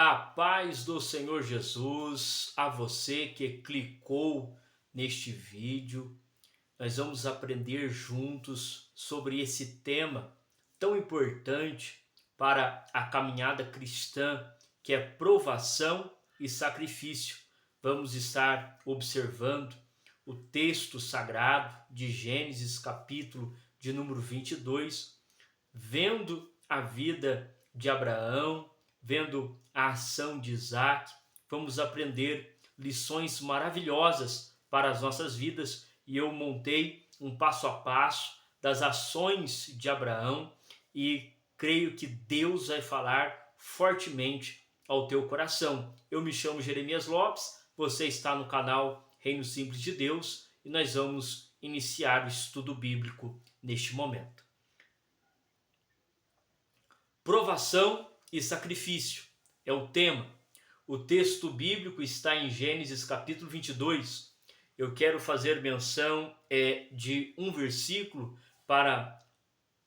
A paz do Senhor Jesus, a você que clicou neste vídeo. Nós vamos aprender juntos sobre esse tema tão importante para a caminhada cristã, que é provação e sacrifício. Vamos estar observando o texto sagrado de Gênesis, capítulo de número 22, vendo a vida de Abraão, vendo a ação de Isaac. Vamos aprender lições maravilhosas para as nossas vidas, e eu montei um passo a passo das ações de Abraão e creio que Deus vai falar fortemente ao teu coração. Eu me chamo Jeremias Lopes, você está no canal Reino Simples de Deus e nós vamos iniciar o estudo bíblico neste momento. Provação e sacrifício é o tema. O texto bíblico está em Gênesis capítulo 22. Eu quero fazer menção de um versículo para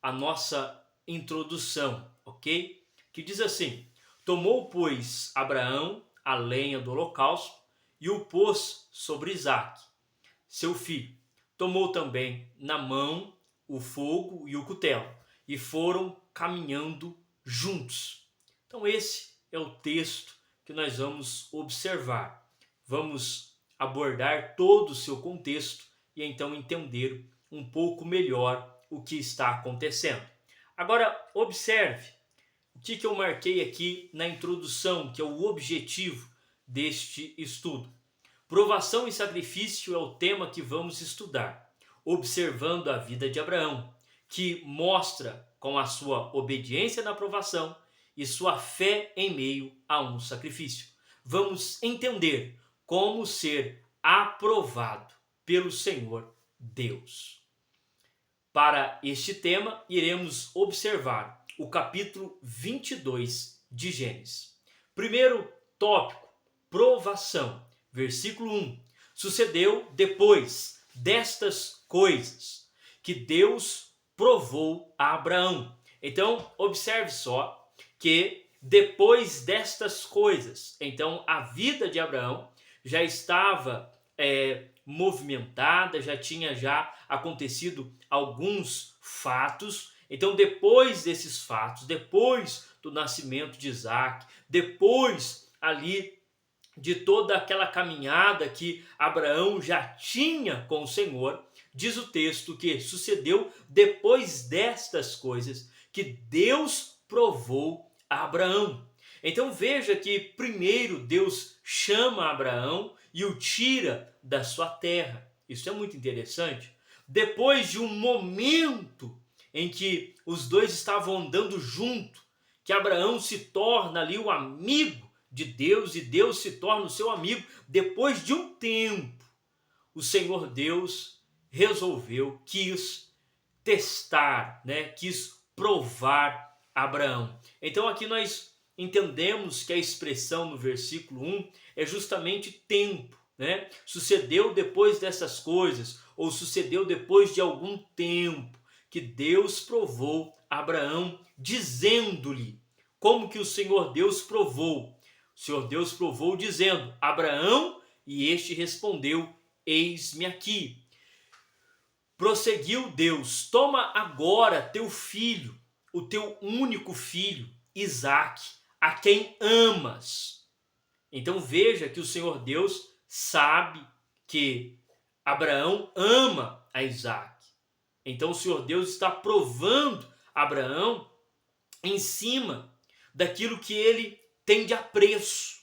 a nossa introdução, ok? Que diz assim: tomou, pois, Abraão a lenha do holocausto e o pôs sobre Isaque, seu filho. Tomou também na mão o fogo e o cutelo, e foram caminhando juntos. Então esse é o texto que nós vamos observar. Vamos abordar todo o seu contexto e então entender um pouco melhor o que está acontecendo. Agora observe o que eu marquei aqui na introdução, que é o objetivo deste estudo. Provação e sacrifício é o tema que vamos estudar, observando a vida de Abraão, que mostra com a sua obediência na provação e sua fé em meio a um sacrifício. Vamos entender como ser aprovado pelo Senhor Deus. Para este tema, iremos observar o capítulo 22 de Gênesis. Primeiro tópico, provação. Versículo 1. Sucedeu depois destas coisas que Deus provou a Abraão. Então, observe só que depois destas coisas, então a vida de Abraão já estava movimentada, já tinha acontecido alguns fatos. Então, depois desses fatos, depois do nascimento de Isaac, depois ali de toda aquela caminhada que Abraão já tinha com o Senhor, diz o texto que sucedeu depois destas coisas que Deus provou a Abraão. Então veja que primeiro Deus chama Abraão e o tira da sua terra. Isso é muito interessante. Depois de um momento em que os dois estavam andando junto, que Abraão se torna ali o amigo de Deus e Deus se torna o seu amigo, depois de um tempo, o Senhor Deus quis testar, quis provar Abraão. Então aqui nós entendemos que a expressão no versículo 1 é justamente tempo, Sucedeu depois dessas coisas, ou sucedeu depois de algum tempo, que Deus provou Abraão, dizendo-lhe como que o Senhor Deus provou. O Senhor Deus provou dizendo: Abraão, e este respondeu: eis-me aqui. Prosseguiu Deus: toma agora teu filho, o teu único filho, Isaque, a quem amas. Então veja que o Senhor Deus sabe que Abraão ama a Isaque. Então o Senhor Deus está provando Abraão em cima daquilo que ele tem de apreço,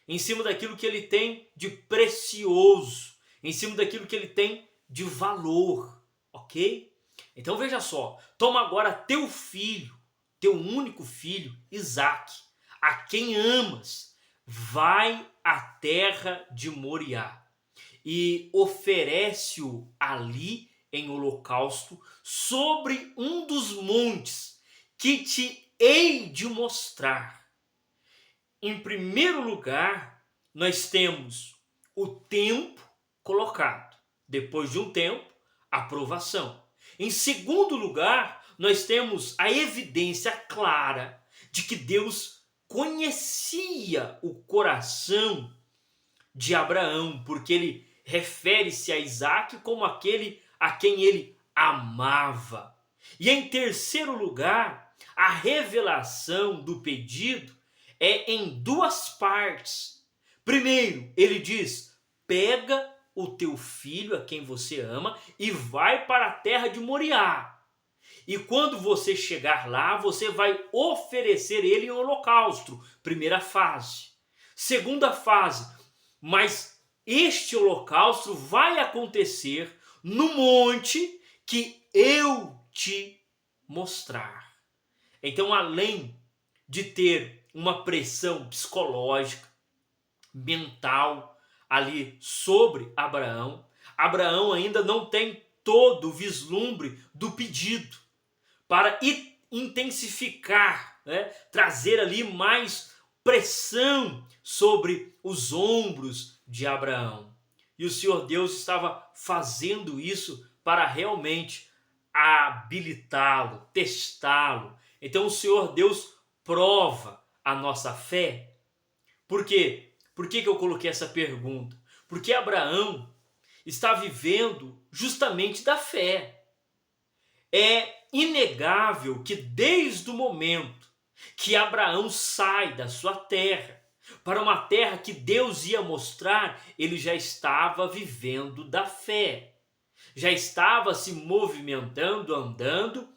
em cima daquilo que ele tem de precioso, em cima daquilo que ele tem de valor, ok? Então veja só, toma agora teu filho, teu único filho, Isaque, a quem amas, vai à terra de Moriá e oferece-o ali em holocausto sobre um dos montes que te hei de mostrar. Em primeiro lugar, nós temos o tempo colocado. Depois de um tempo, a provação. Em segundo lugar, nós temos a evidência clara de que Deus conhecia o coração de Abraão, porque ele refere-se a Isaque como aquele a quem ele amava. E em terceiro lugar, a revelação do pedido é em duas partes. Primeiro, ele diz: pega o teu filho, a quem você ama, e vai para a terra de Moriá. E quando você chegar lá, você vai oferecer ele em holocausto. Primeira fase. Segunda fase, mas este holocausto vai acontecer no monte que eu te mostrar. Então, além de ter uma pressão psicológica, mental ali sobre Abraão, Abraão ainda não tem todo o vislumbre do pedido para intensificar, né, trazer ali mais pressão sobre os ombros de Abraão. E o Senhor Deus estava fazendo isso para realmente habilitá-lo, testá-lo. Então o Senhor Deus prova a nossa fé. Por quê? Por que eu coloquei essa pergunta? Porque Abraão está vivendo justamente da fé. É inegável que desde o momento que Abraão sai da sua terra para uma terra que Deus ia mostrar, ele já estava vivendo da fé. Já estava se movimentando, andando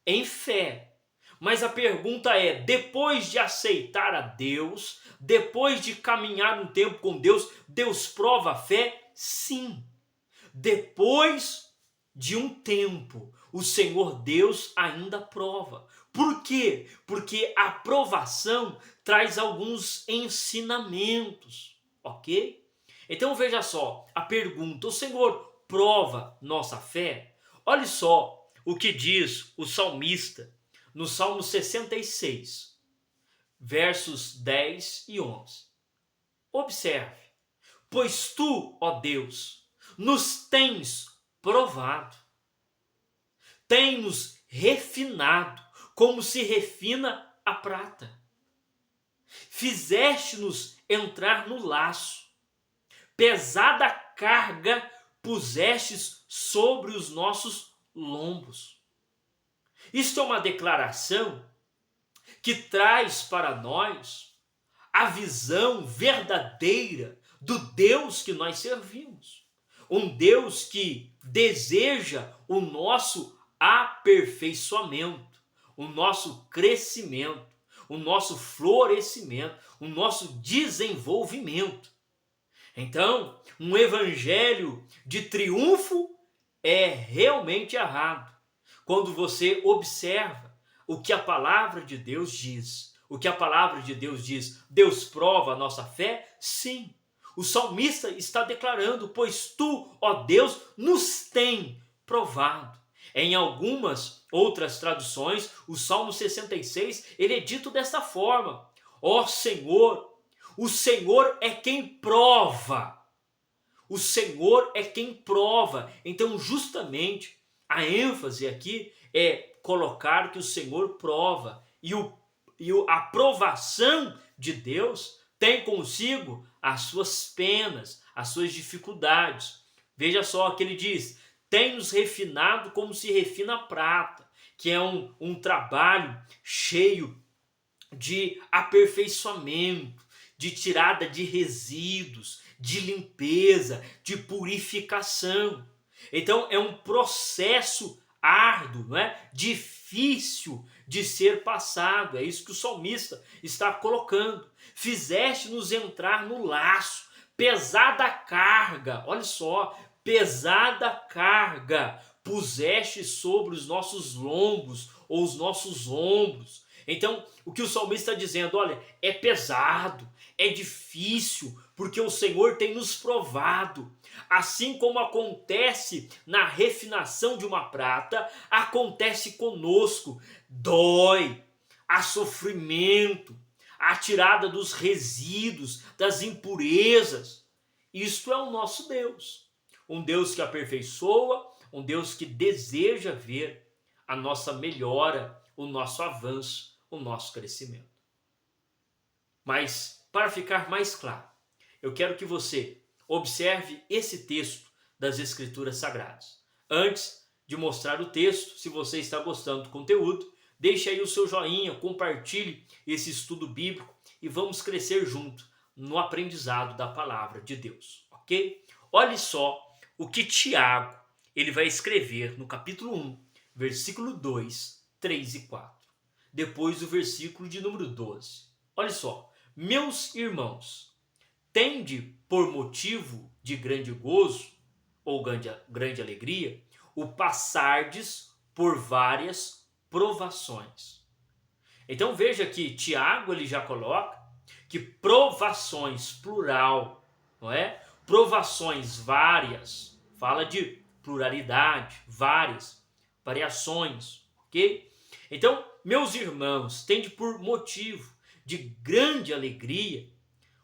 em fé. Mas a pergunta é, depois de aceitar a Deus, depois de caminhar um tempo com Deus, Deus prova a fé? Sim. Depois de um tempo, o Senhor Deus ainda prova. Por quê? Porque a provação traz alguns ensinamentos, ok? Então veja só, a pergunta: o Senhor prova nossa fé? Olha só o que diz o salmista no Salmo 66, versos 10 e 11. Observe: pois tu, ó Deus, nos tens provado, tem-nos refinado, como se refina a prata. Fizeste-nos entrar no laço, pesada carga pusestes sobre os nossos lombos. Isto é uma declaração que traz para nós a visão verdadeira do Deus que nós servimos. Um Deus que deseja o nosso aperfeiçoamento, o nosso crescimento, o nosso florescimento, o nosso desenvolvimento. Então, um evangelho de triunfo é realmente errado quando você observa o que a palavra de Deus diz. O que a palavra de Deus diz: Deus prova a nossa fé? Sim. O salmista está declarando: pois tu, ó Deus, nos tem provado. Em algumas outras traduções, o Salmo 66, ele é dito desta forma: ó Senhor, o Senhor é quem prova. O Senhor é quem prova. Então, justamente, a ênfase aqui é colocar que o Senhor prova. E a aprovação de Deus tem consigo as suas penas, as suas dificuldades. Veja só que ele diz: tem-nos refinado como se refina a prata, que é um trabalho cheio de aperfeiçoamento, de tirada de resíduos, de limpeza, de purificação. Então é um processo árduo, não é? Difícil de ser passado. É isso que o salmista está colocando. Fizeste-nos entrar no laço, pesada carga, olha só, pesada carga puseste sobre os nossos lombos ou os nossos ombros. Então, o que o salmista está dizendo: olha, é pesado, é difícil, porque o Senhor tem nos provado. Assim como acontece na refinação de uma prata, acontece conosco. Dói, há sofrimento, a tirada dos resíduos, das impurezas. Isto é o nosso Deus. Um Deus que aperfeiçoa, um Deus que deseja ver a nossa melhora, o nosso avanço, o nosso crescimento. Mas para ficar mais claro, eu quero que você observe esse texto das Escrituras Sagradas. Antes de mostrar o texto, se você está gostando do conteúdo, deixe aí o seu joinha, compartilhe esse estudo bíblico e vamos crescer junto no aprendizado da palavra de Deus, ok? Olhe só o que Tiago ele vai escrever no capítulo 1, versículo 2, 3 e 4. Depois do versículo de número 12. Olha só, meus irmãos, tende por motivo de grande gozo ou grande alegria o passardes por várias provações. Então veja que Tiago ele já coloca que provações, plural, não é? Provações várias, fala de pluralidade, várias, variações, ok? Então, meus irmãos, tende por motivo de grande alegria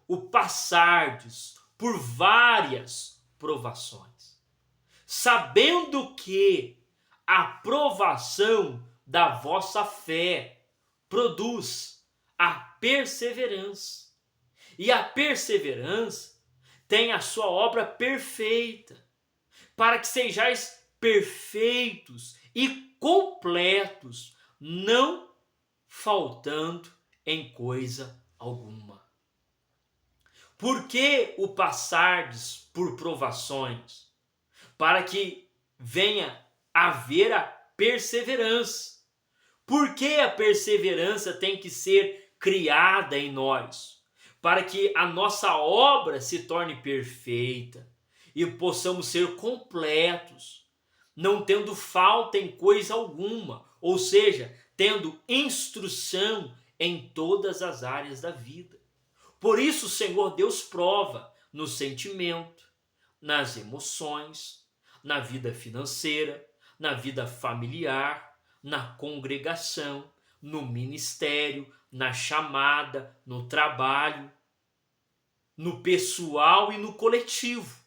o passardes por várias provações, sabendo que a provação da vossa fé produz a perseverança. E a perseverança tem a sua obra perfeita, para que sejais perfeitos e completos, não faltando em coisa alguma. Por que o passardes por provações? Para que venha haver a perseverança. Por que a perseverança tem que ser criada em nós? Para que a nossa obra se torne perfeita e possamos ser completos, não tendo falta em coisa alguma, ou seja, tendo instrução em todas as áreas da vida. Por isso o Senhor Deus prova no sentimento, nas emoções, na vida financeira, na vida familiar, na congregação, no ministério, na chamada, no trabalho, no pessoal e no coletivo.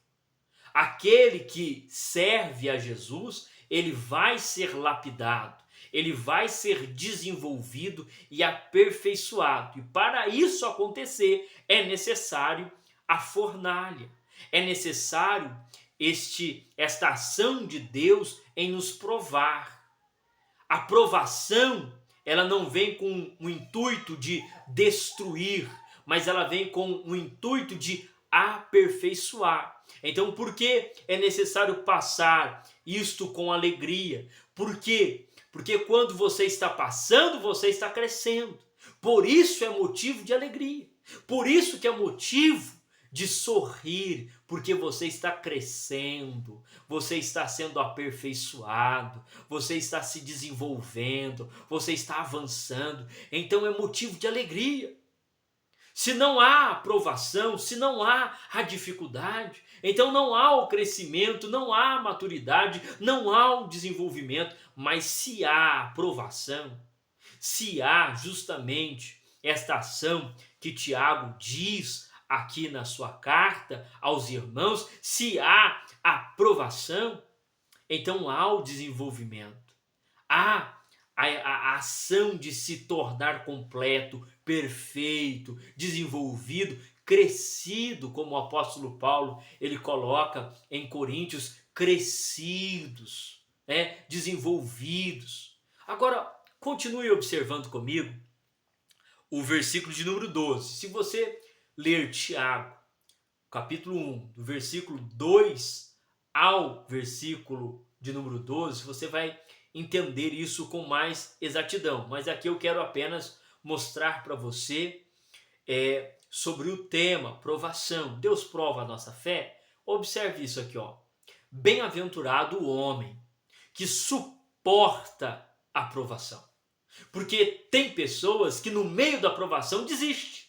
Aquele que serve a Jesus, ele vai ser lapidado, ele vai ser desenvolvido e aperfeiçoado. E para isso acontecer, é necessário a fornalha, é necessário esta ação de Deus em nos provar. A provação, ela não vem com o intuito de destruir, mas ela vem com o intuito de aperfeiçoar. Então, por que é necessário passar isto com alegria? Por quê? Porque quando você está passando, você está crescendo. Por isso é motivo de alegria. Por isso que é motivo de sorrir, porque você está crescendo, você está sendo aperfeiçoado, você está se desenvolvendo, você está avançando. Então é motivo de alegria. Se não há aprovação, se não há a dificuldade, então não há o crescimento, não há a maturidade, não há o desenvolvimento. Mas se há aprovação, se há justamente esta ação que Tiago diz aqui na sua carta aos irmãos, se há aprovação, então há o desenvolvimento, há a ação de se tornar completo, perfeito, desenvolvido, crescido, como o apóstolo Paulo ele coloca em Coríntios, crescidos, desenvolvidos. Agora, continue observando comigo o versículo de número 12. Se você ler Tiago, capítulo 1, do versículo 2 ao versículo de número 12, você vai entender isso com mais exatidão. Mas aqui eu quero apenas mostrar para você sobre o tema provação. Deus prova a nossa fé. Observe isso aqui, ó. Bem-aventurado o homem que suporta a provação. Porque tem pessoas que no meio da provação desistem.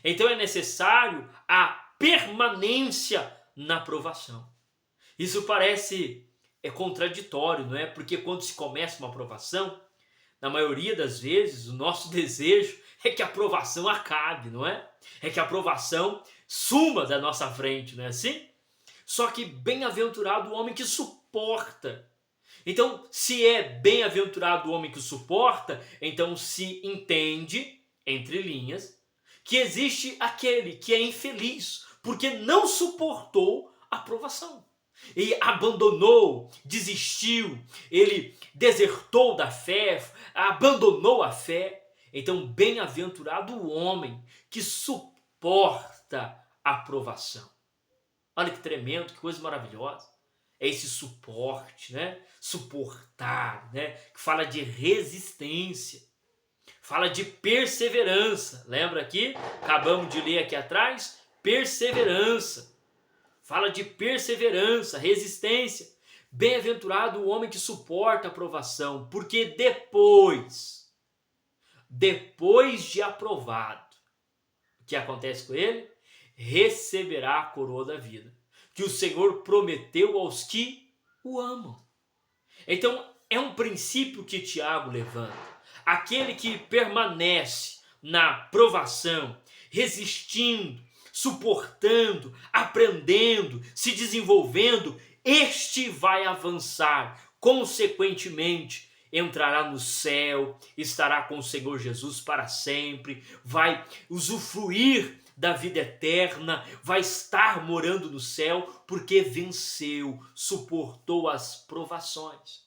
Então é necessário a permanência na provação. Isso parece contraditório, não é? Porque quando se começa uma provação, na maioria das vezes, o nosso desejo é que a provação acabe, não é? É que a provação suma da nossa frente, não é assim? Só que bem-aventurado o homem que suporta. Então, se é bem-aventurado o homem que suporta, então se entende, entre linhas, que existe aquele que é infeliz porque não suportou a provação. Ele abandonou, desistiu, ele desertou da fé, abandonou a fé. Então, bem-aventurado o homem que suporta a provação. Olha que tremendo, que coisa maravilhosa. É esse suporte, né? Suportar, né? Que fala de resistência, fala de perseverança. Lembra aqui? Acabamos de ler aqui atrás, perseverança. Fala de perseverança, resistência. Bem-aventurado o homem que suporta a provação, porque depois de aprovado, o que acontece com ele? Receberá a coroa da vida, que o Senhor prometeu aos que o amam. Então, é um princípio que Tiago levanta. Aquele que permanece na provação, resistindo, suportando, aprendendo, se desenvolvendo, este vai avançar. Consequentemente, entrará no céu, estará com o Senhor Jesus para sempre, vai usufruir da vida eterna, vai estar morando no céu, porque venceu, suportou as provações.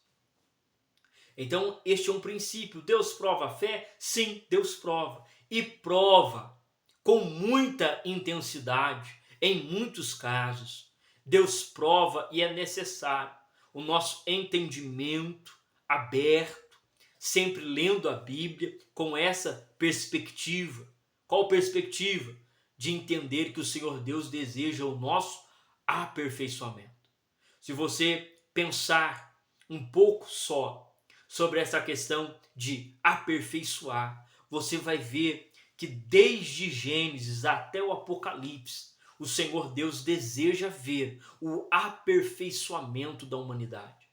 Então, este é um princípio. Deus prova a fé? Sim, Deus prova. E prova com muita intensidade, em muitos casos. Deus prova e é necessário o nosso entendimento aberto, sempre lendo a Bíblia com essa perspectiva. Qual perspectiva? De entender que o Senhor Deus deseja o nosso aperfeiçoamento. Se você pensar um pouco só sobre essa questão de aperfeiçoar, você vai ver que desde Gênesis até o Apocalipse, o Senhor Deus deseja ver o aperfeiçoamento da humanidade.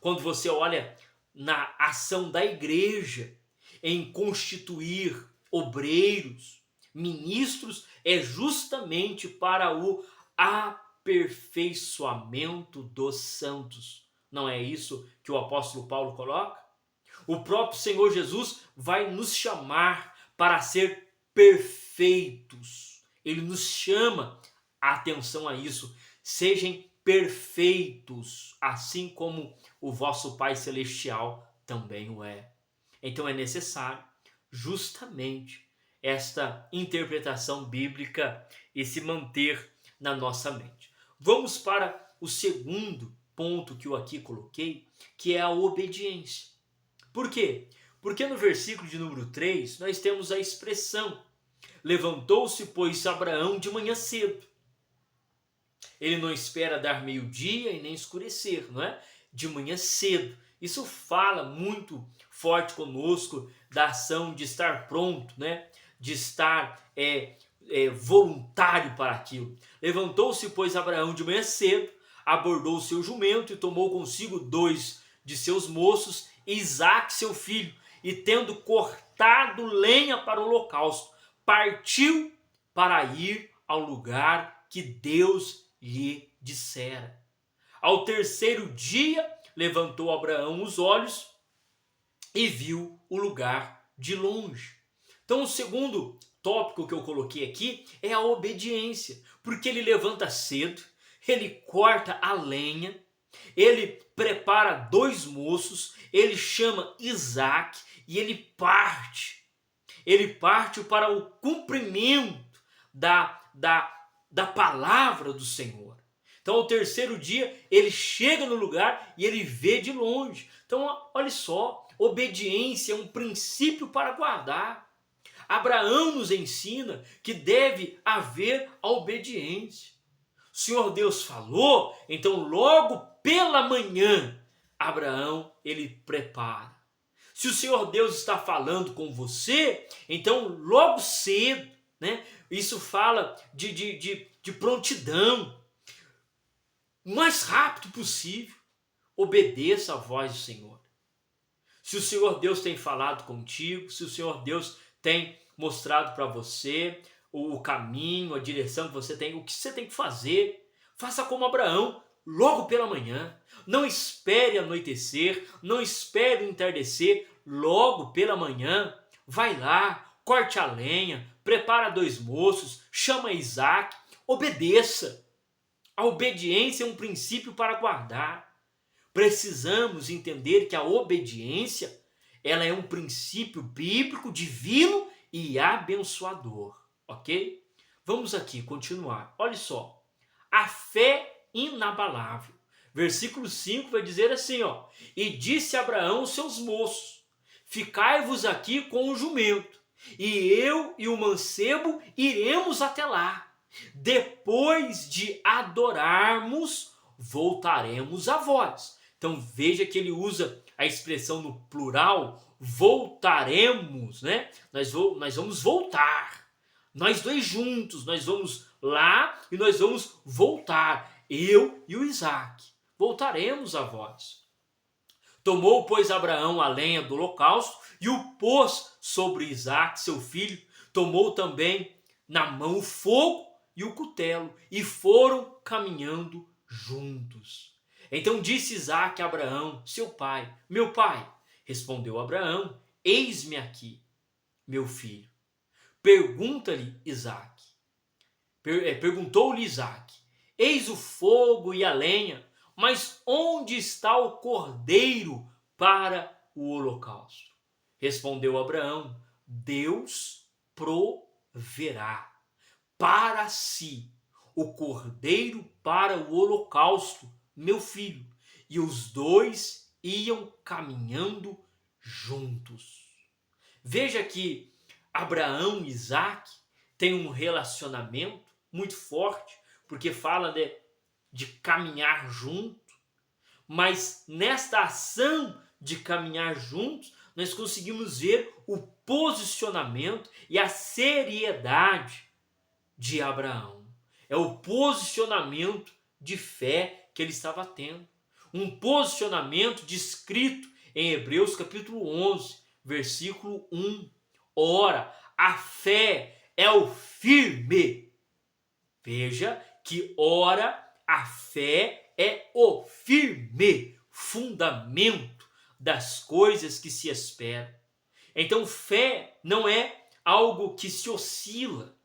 Quando você olha na ação da igreja em constituir obreiros, ministros, é justamente para o aperfeiçoamento dos santos. Não é isso que o apóstolo Paulo coloca? O próprio Senhor Jesus vai nos chamar para ser perfeitos. Ele nos chama a atenção a isso. Sejam perfeitos, assim como o vosso Pai Celestial também o é. Então é necessário justamente esta interpretação bíblica e se manter na nossa mente. Vamos para o segundo ponto que eu aqui coloquei, que é a obediência. Por quê? Porque no versículo de número 3, nós temos a expressão: levantou-se, pois, Abraão de manhã cedo. Ele não espera dar meio-dia e nem escurecer, não é? De manhã cedo. Isso fala muito forte conosco da ação de estar pronto, né? De estar voluntário para aquilo. Levantou-se, pois, Abraão de manhã cedo, abordou o seu jumento e tomou consigo 2 de seus moços, Isaque, seu filho, e tendo cortado lenha para o holocausto, partiu para ir ao lugar que Deus lhe dissera. Ao terceiro dia, levantou Abraão os olhos e viu o lugar de longe. Então, o segundo tópico que eu coloquei aqui é a obediência, porque ele levanta cedo, ele corta a lenha, ele prepara 2 moços, ele chama Isaque e ele parte. Ele parte para o cumprimento da palavra do Senhor. Então, ao terceiro dia, ele chega no lugar e ele vê de longe. Então, olha só, obediência é um princípio para guardar. Abraão nos ensina que deve haver a obediência. O Senhor Deus falou, então logo pela manhã, Abraão, ele prepara. Se o Senhor Deus está falando com você, então logo cedo, né? Isso fala de prontidão. O mais rápido possível, obedeça a voz do Senhor. Se o Senhor Deus tem falado contigo, se o Senhor Deus tem mostrado para você o caminho, a direção que você tem, o que você tem que fazer, faça como Abraão, logo pela manhã. Não espere anoitecer, não espere entardecer, logo pela manhã, vai lá, corte a lenha, prepara 2 moços, chama Isaac, obedeça. A obediência é um princípio para guardar. Precisamos entender que a obediência, ela é um princípio bíblico, divino e abençoador, ok? Vamos aqui continuar. Olha só, a fé inabalável. Versículo 5 vai dizer assim, ó: e disse Abraão aos seus moços: ficai-vos aqui com o jumento, e eu e o mancebo iremos até lá. Depois de adorarmos, voltaremos a vós. Então veja que ele usa a expressão no plural, voltaremos, né? Nós vamos voltar. Nós dois juntos, nós vamos lá e nós vamos voltar. Eu e o Isaac. Voltaremos a vós. Tomou, pois, Abraão a lenha do holocausto e o pôs sobre Isaac, seu filho. Tomou também na mão o fogo e o cutelo, e foram caminhando juntos. Então disse Isaac a Abraão, seu pai: meu pai. Respondeu Abraão: eis-me aqui, meu filho. Pergunta-lhe Isaac. Perguntou-lhe Isaac: eis o fogo e a lenha, mas onde está o cordeiro para o holocausto? Respondeu Abraão: Deus proverá para si o cordeiro para o holocausto, meu filho. E os dois iam caminhando juntos. Veja que Abraão e Isaac têm um relacionamento muito forte, porque fala de caminhar junto, mas nesta ação de caminhar juntos, nós conseguimos ver o posicionamento e a seriedade de Abraão. É o posicionamento de fé que ele estava tendo. Um posicionamento descrito em Hebreus capítulo 11, versículo 1. Ora, a fé é o firme. Veja que ora, a fé é o firme fundamento das coisas que se esperam. Então, fé não é algo que se oscila.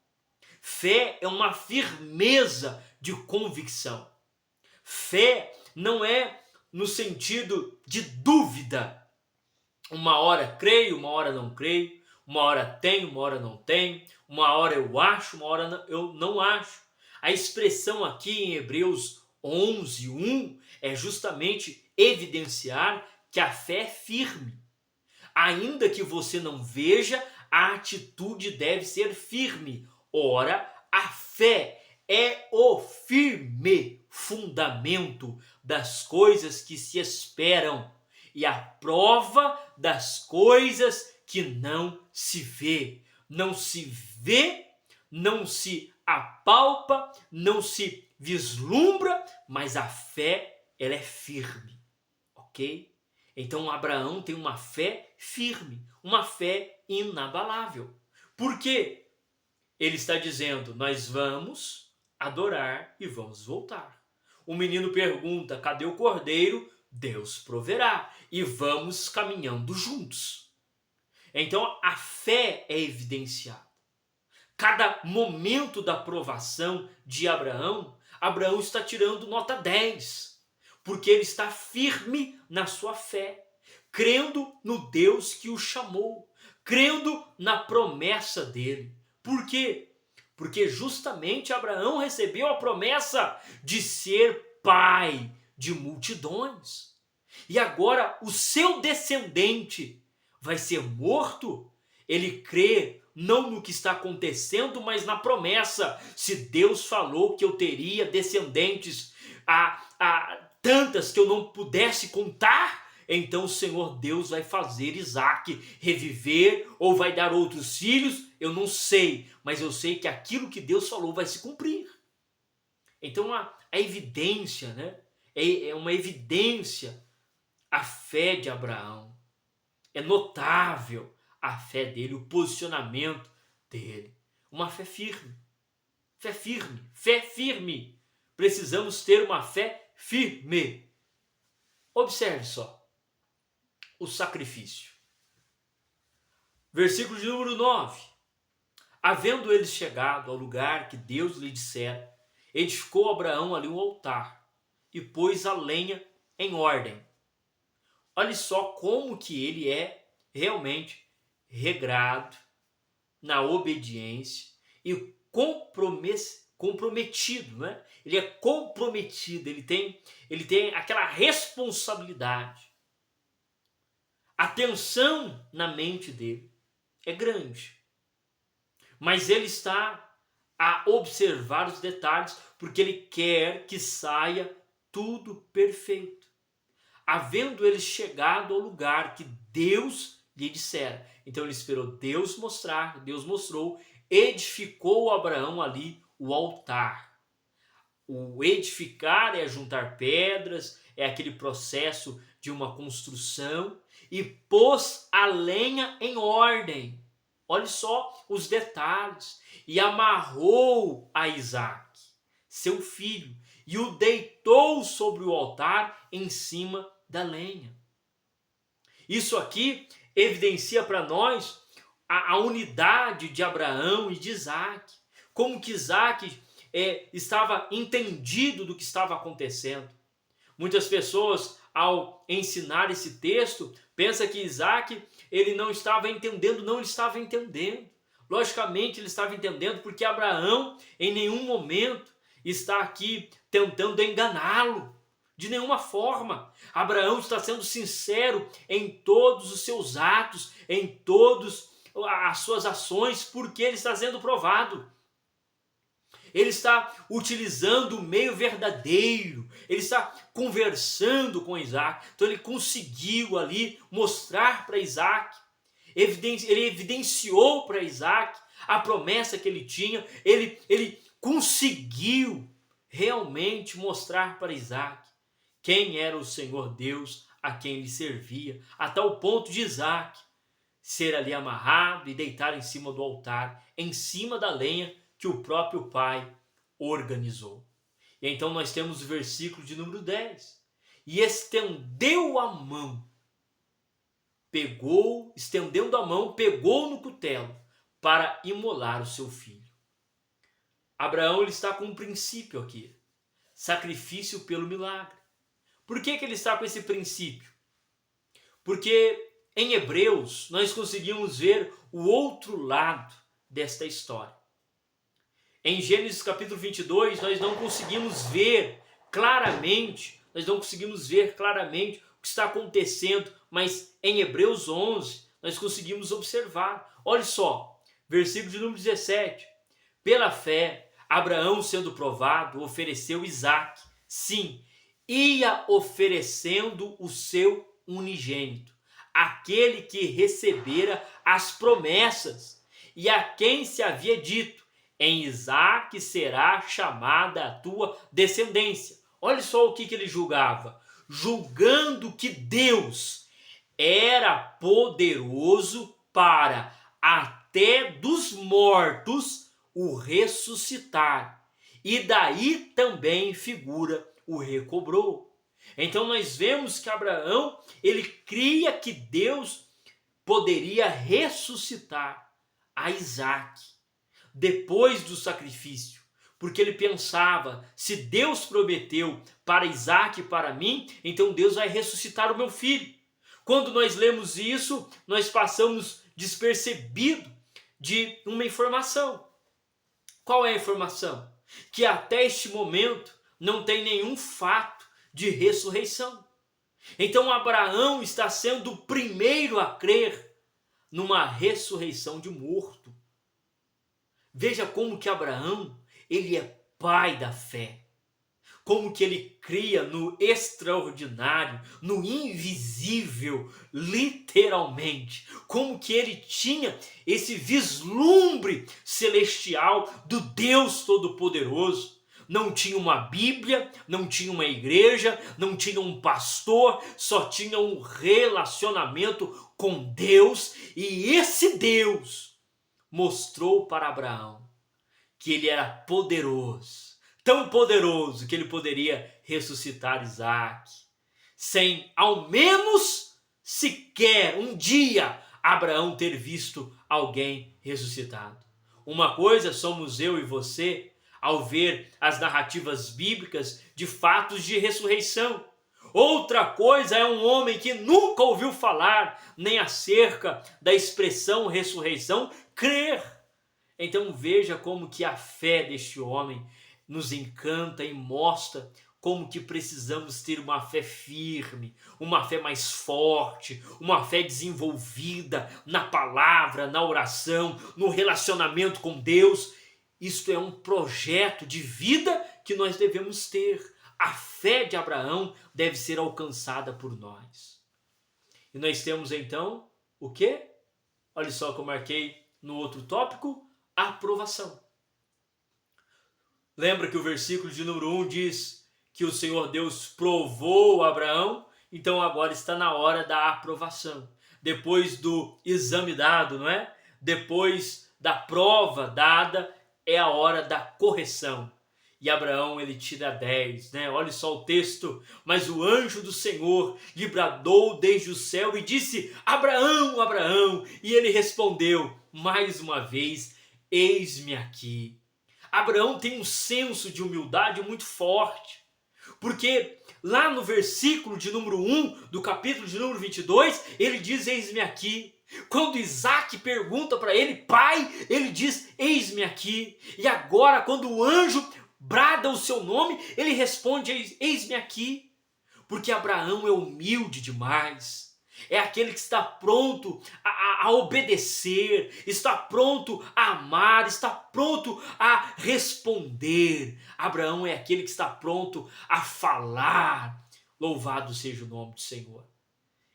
Fé é uma firmeza de convicção. Fé não é no sentido de dúvida. Uma hora creio, uma hora não creio. Uma hora tenho, uma hora não tenho. Uma hora eu acho, uma hora eu não acho. A expressão aqui em Hebreus 11, 1 é justamente evidenciar que a fé é firme. Ainda que você não veja, a atitude deve ser firme. Ora, a fé é o firme fundamento das coisas que se esperam e a prova das coisas que não se vê. Não se vê, não se apalpa, não se vislumbra, mas a fé, ela é firme, ok? Então Abraão tem uma fé firme, uma fé inabalável. Por quê? Ele está dizendo: nós vamos adorar e vamos voltar. O menino pergunta: cadê o cordeiro? Deus proverá. E vamos caminhando juntos. Então a fé é evidenciada. Cada momento da provação de Abraão, Abraão está tirando nota 10. Porque ele está firme na sua fé. Crendo no Deus que o chamou. Crendo na promessa dele. Por quê? Porque justamente Abraão recebeu a promessa de ser pai de multidões. E agora o seu descendente vai ser morto? Ele crê não no que está acontecendo, mas na promessa. Se Deus falou que eu teria descendentes tantas que eu não pudesse contar, então o Senhor Deus vai fazer Isaac reviver ou vai dar outros filhos, eu não sei, mas eu sei que aquilo que Deus falou vai se cumprir. Então a evidência, né? É uma evidência a fé de Abraão. É notável a fé dele, o posicionamento dele. Uma fé firme. Fé firme. Fé firme. Precisamos ter uma fé firme. Observe só o sacrifício. Versículo de número 9. Havendo eles chegado ao lugar que Deus lhe dissera, edificou Abraão ali um altar e pôs a lenha em ordem. Olha só como que ele é realmente regrado na obediência e comprometido, né? Ele é comprometido, ele tem aquela responsabilidade. A tensão na mente dele é grande, mas ele está a observar os detalhes porque ele quer que saia tudo perfeito. Havendo ele chegado ao lugar que Deus lhe dissera. Então ele esperou Deus mostrar, Deus mostrou, edificou Abraão ali o altar. O edificar é juntar pedras, é aquele processo de uma construção, e pôs a lenha em ordem. Olha só os detalhes. E amarrou a Isaque, seu filho, e o deitou sobre o altar em cima da lenha. Isso aqui evidencia para nós a unidade de Abraão e de Isaque. Como que Isaque estava entendido do que estava acontecendo. Muitas pessoas, ao ensinar esse texto, pensam que Isaque ele não estava entendendo. Não, ele estava entendendo. Logicamente ele estava entendendo porque Abraão em nenhum momento está aqui tentando enganá-lo. De nenhuma forma. Abraão está sendo sincero em todos os seus atos, em todas as suas ações, porque ele está sendo provado. Ele está utilizando o meio verdadeiro, ele está conversando com Isaac. Então ele conseguiu ali mostrar para Isaac, ele evidenciou para Isaac a promessa que ele tinha, ele conseguiu realmente mostrar para Isaac quem era o Senhor Deus a quem ele servia, a tal ponto de Isaac ser ali amarrado e deitar em cima do altar, em cima da lenha que o próprio pai organizou. E então nós temos o versículo de número 10. E estendeu a mão, estendendo a mão, pegou no cutelo para imolar o seu filho. Abraão ele está com um princípio aqui, sacrifício pelo milagre. Por que ele está com esse princípio? Porque em Hebreus nós conseguimos ver o outro lado desta história. Em Gênesis capítulo 22 nós não conseguimos ver claramente, o que está acontecendo, mas em Hebreus 11 nós conseguimos observar. Olha só, versículo de número 17. Pela fé, Abraão sendo provado, ofereceu Isaque. Sim, ia oferecendo o seu unigênito, aquele que recebera as promessas, e a quem se havia dito, em Isaque será chamada a tua descendência. Olha só o que ele julgava, julgando que Deus era poderoso para até dos mortos o ressuscitar, e daí também figura o recobrou. Então nós vemos que Abraão, ele cria que Deus poderia ressuscitar a Isaque depois do sacrifício, porque ele pensava, se Deus prometeu para Isaque e para mim, então Deus vai ressuscitar o meu filho. Quando nós lemos isso, nós passamos despercebido de uma informação. Qual é a informação? Que até este momento não tem nenhum fato de ressurreição. Então Abraão está sendo o primeiro a crer numa ressurreição de morto. Veja como que Abraão, ele é pai da fé. Como que ele cria no extraordinário, no invisível, literalmente. Como que ele tinha esse vislumbre celestial do Deus Todo-Poderoso. Não tinha uma Bíblia, não tinha uma igreja, não tinha um pastor, só tinha um relacionamento com Deus. E esse Deus mostrou para Abraão que ele era poderoso, tão poderoso que ele poderia ressuscitar Isaque, sem ao menos sequer um dia Abraão ter visto alguém ressuscitado. Uma coisa somos eu e você ao ver as narrativas bíblicas de fatos de ressurreição. Outra coisa é um homem que nunca ouviu falar nem acerca da expressão ressurreição crer. Então veja como que a fé deste homem nos encanta e mostra como que precisamos ter uma fé firme, uma fé mais forte, uma fé desenvolvida na palavra, na oração, no relacionamento com Deus. Isto é um projeto de vida que nós devemos ter. A fé de Abraão deve ser alcançada por nós. E nós temos então o quê? Olha só que eu marquei no outro tópico, a aprovação. Lembra que o versículo de número 1 diz que o Senhor Deus provou Abraão, então agora está na hora da aprovação. Depois do exame dado, não é? Depois da prova dada, é a hora da correção. E Abraão, ele tira 10, né? Olha só o texto. Mas o anjo do Senhor lhe bradou desde o céu e disse: Abraão, Abraão. E ele respondeu mais uma vez: eis-me aqui. Abraão tem um senso de humildade muito forte, porque lá no versículo de número 1 do capítulo de número 22, ele diz: eis-me aqui. Quando Isaac pergunta para ele: pai, ele diz: eis-me aqui. E agora, quando o anjo brada o seu nome, ele responde: eis-me aqui. Porque Abraão é humilde demais. É aquele que está pronto a obedecer, está pronto a amar, está pronto a responder. Abraão é aquele que está pronto a falar. Louvado seja o nome do Senhor.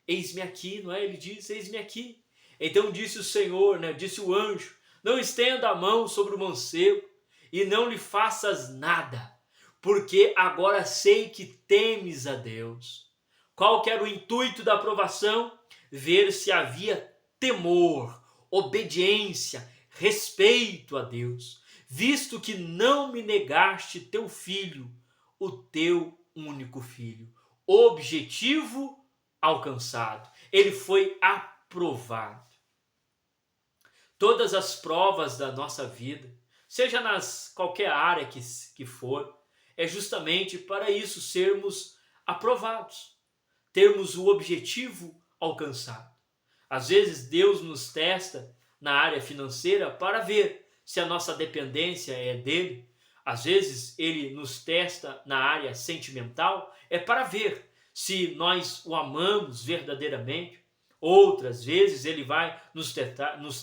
Eis-me aqui, não é? Ele diz: eis-me aqui. Então disse o Senhor, né? Disse o anjo: não estenda a mão sobre o mancebo e não lhe faças nada, porque agora sei que temes a Deus. Qual que era o intuito da aprovação? Ver se havia temor, obediência, respeito a Deus, visto que não me negaste teu filho, o teu único filho. Objetivo alcançado. Ele foi aprovado. Todas as provas da nossa vida, seja nas qualquer área que for, é justamente para isso, sermos aprovados, termos o objetivo alcançado. Às vezes Deus nos testa na área financeira para ver se a nossa dependência é dele. Às vezes Ele nos testa na área sentimental, é para ver se nós o amamos verdadeiramente. Outras vezes Ele vai nos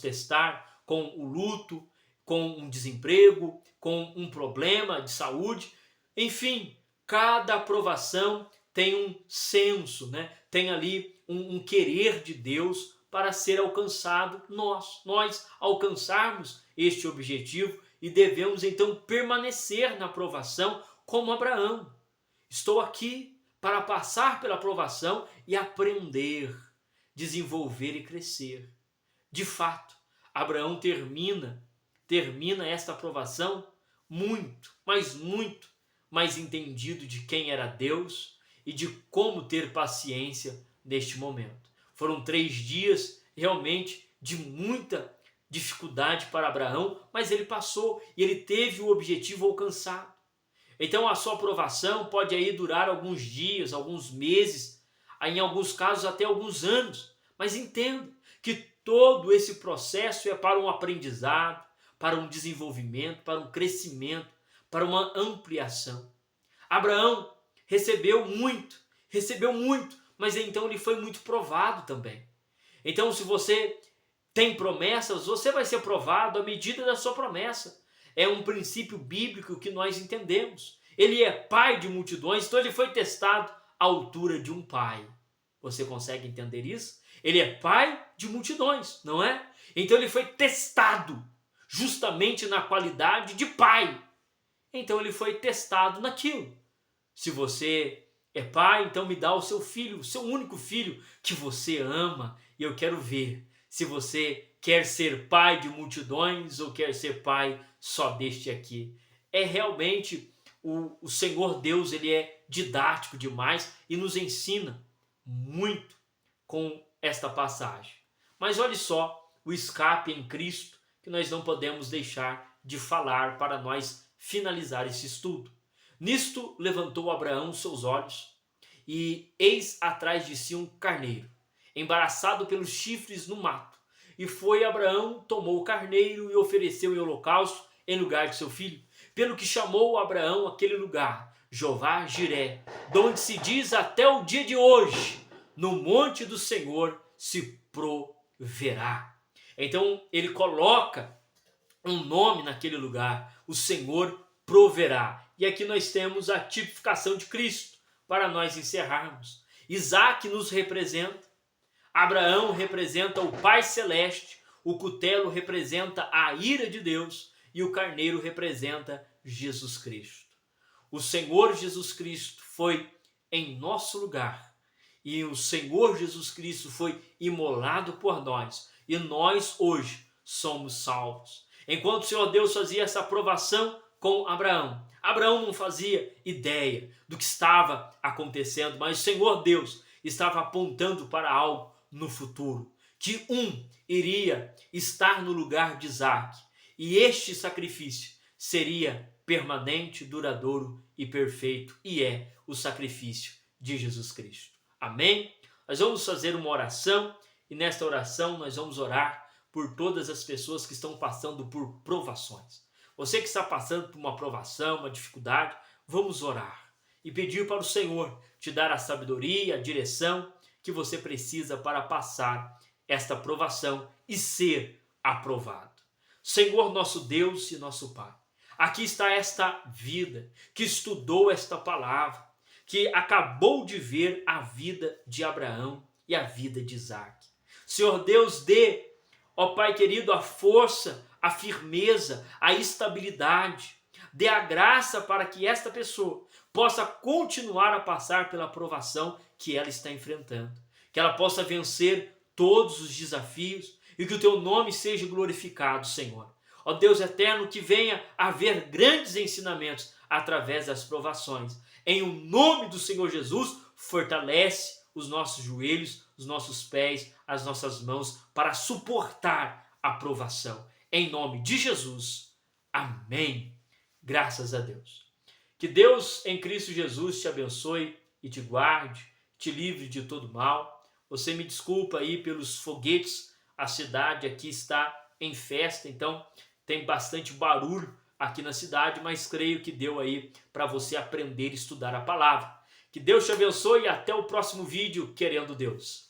testar com o luto, com um desemprego, com um problema de saúde. Enfim, cada aprovação tem um senso, né? Tem ali um querer de Deus para ser alcançado nós alcançarmos este objetivo, e devemos então permanecer na aprovação como Abraão. Estou aqui para passar pela aprovação e aprender, desenvolver e crescer. De fato, Abraão termina esta aprovação muito, mas muito mais entendido de quem era Deus e de como ter paciência neste momento. Foram 3 dias realmente de muita dificuldade para Abraão, mas ele passou e ele teve o objetivo alcançado. Então a sua aprovação pode aí durar alguns dias, alguns meses, em alguns casos até alguns anos, mas entenda que todo esse processo é para um aprendizado, para um desenvolvimento, para um crescimento, para uma ampliação. Abraão recebeu muito, mas então ele foi muito provado também. Então, se você tem promessas, você vai ser provado à medida da sua promessa. É um princípio bíblico que nós entendemos. Ele é pai de multidões, então ele foi testado à altura de um pai. Você consegue entender isso? Ele é pai de multidões, não é? Então ele foi testado justamente na qualidade de pai. Então ele foi testado naquilo. Se você é pai, então me dá o seu filho, o seu único filho que você ama, e eu quero ver se você quer ser pai de multidões ou quer ser pai só deste aqui. É realmente o Senhor Deus, ele é didático demais e nos ensina muito com esta passagem. Mas olhe só o escape em Cristo que nós não podemos deixar de falar para nós finalizar esse estudo. Nisto levantou Abraão seus olhos e eis atrás de si um carneiro, embaraçado pelos chifres no mato. E foi Abraão, tomou o carneiro e ofereceu em holocausto em lugar de seu filho. Pelo que chamou Abraão aquele lugar, Jeová Jiré, donde se diz até o dia de hoje, no monte do Senhor se proverá. Então ele coloca um nome naquele lugar, o Senhor proverá. E aqui nós temos a tipificação de Cristo, para nós encerrarmos. Isaac nos representa, Abraão representa o Pai Celeste, o cutelo representa a ira de Deus e o carneiro representa Jesus Cristo. O Senhor Jesus Cristo foi em nosso lugar e o Senhor Jesus Cristo foi imolado por nós e nós hoje somos salvos. Enquanto o Senhor Deus fazia essa aprovação com Abraão, Abraão não fazia ideia do que estava acontecendo, mas o Senhor Deus estava apontando para algo no futuro, que iria estar no lugar de Isaac, e este sacrifício seria permanente, duradouro e perfeito, e é o sacrifício de Jesus Cristo. Amém? Nós vamos fazer uma oração, e nesta oração nós vamos orar por todas as pessoas que estão passando por provações. Você que está passando por uma provação, uma dificuldade, vamos orar e pedir para o Senhor te dar a sabedoria, a direção que você precisa para passar esta provação e ser aprovado. Senhor nosso Deus e nosso Pai, aqui está esta vida que estudou esta palavra, que acabou de ver a vida de Abraão e a vida de Isaac. Senhor Deus, dê, ó Pai querido, a força, a firmeza, a estabilidade, dê a graça para que esta pessoa possa continuar a passar pela provação que ela está enfrentando, que ela possa vencer todos os desafios e que o teu nome seja glorificado, Senhor. Ó Deus eterno, que venha haver grandes ensinamentos através das provações. Em o nome do Senhor Jesus, fortalece os nossos joelhos, os nossos pés, as nossas mãos para suportar a provação. Em nome de Jesus. Amém. Graças a Deus. Que Deus em Cristo Jesus te abençoe e te guarde, te livre de todo mal. Você me desculpa aí pelos foguetes, a cidade aqui está em festa, então tem bastante barulho aqui na cidade, mas creio que deu aí para você aprender e estudar a palavra. Que Deus te abençoe e até o próximo vídeo, querendo Deus.